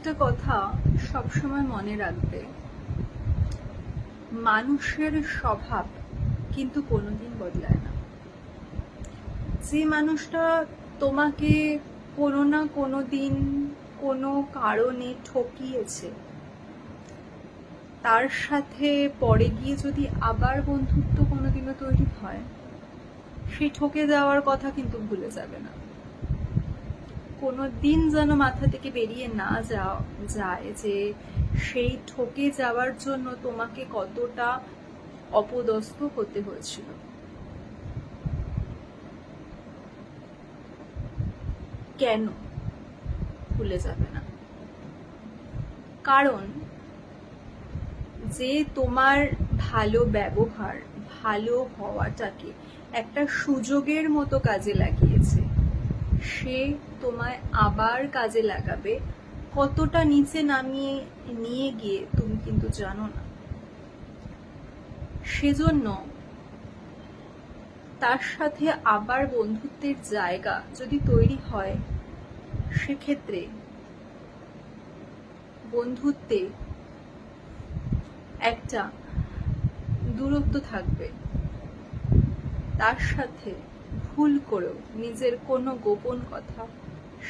একটা কথা সবসময় মনে রাখবে, মানুষের স্বভাব কিন্তু কোনোদিন বদলায় না। যে মানুষটা তোমাকে কোনো না কোনো দিন কোনো কারণে ঠকিয়েছে, তার সাথে পরে গিয়ে যদি আবার বন্ধুত্ব কোনোদিনও তৈরি হয়, সেই ঠকে যাওয়ার কথা কিন্তু ভুলে যাবে না। কোনো দিন যেন মাথা থেকে বেরিয়ে না যায় যে সেই ঠকে যাওয়ার জন্য তোমাকে কতটা অপদস্থ হতে হয়েছিল। কেন ভুলে যাবে না? কারণ যে তোমার ভালো ব্যবহার, ভালো হওয়াটাকে একটা সুযোগের মতো কাজে লাগিয়েছে, সে তোমায় আবার কাজে লাগাবে কতটা নিচে নামিয়ে নিয়ে গিয়ে তুমি কিন্তু জানো না। সেজন্য তার সাথে আবার বন্ধুত্বের জায়গা যদি তৈরি হয়, সেক্ষেত্রে বন্ধুত্বে একটা দূরত্ব থাকবে। তার সাথে ভুল করেও নিজের কোনো গোপন কথা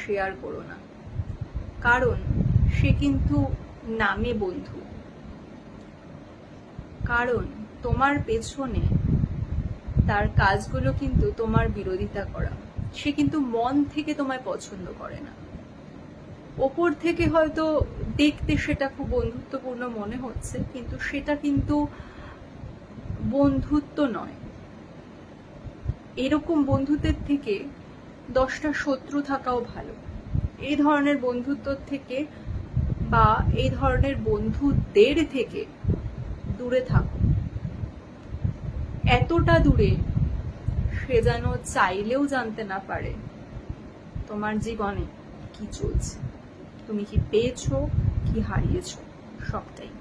শেয়ার করো না, কারণ সে কিন্তু নামে বন্ধু। কারণ তোমার পেছনে তার কাজগুলো কিন্তু তোমার বিরোধিতা করা। সে কিন্তু মন থেকে তোমায় পছন্দ করে না। ওপর থেকে হয়তো দেখতে সেটা খুব বন্ধুত্বপূর্ণ মনে হচ্ছে, কিন্তু সেটা কিন্তু বন্ধুত্ব নয়। এরকম বন্ধুত্বের থেকে 10টা শত্রু থাকাও ভালো। এই ধরনের বন্ধুত্ব থেকে বা এই ধরনের বন্ধুদের থেকে দূরে থাকো। এতটা দূরে সে যেন চাইলেও জানতে না পারে তোমার জীবনে কি চলছে, তুমি কি পেয়েছো কি হারিয়েছো, সবটাই।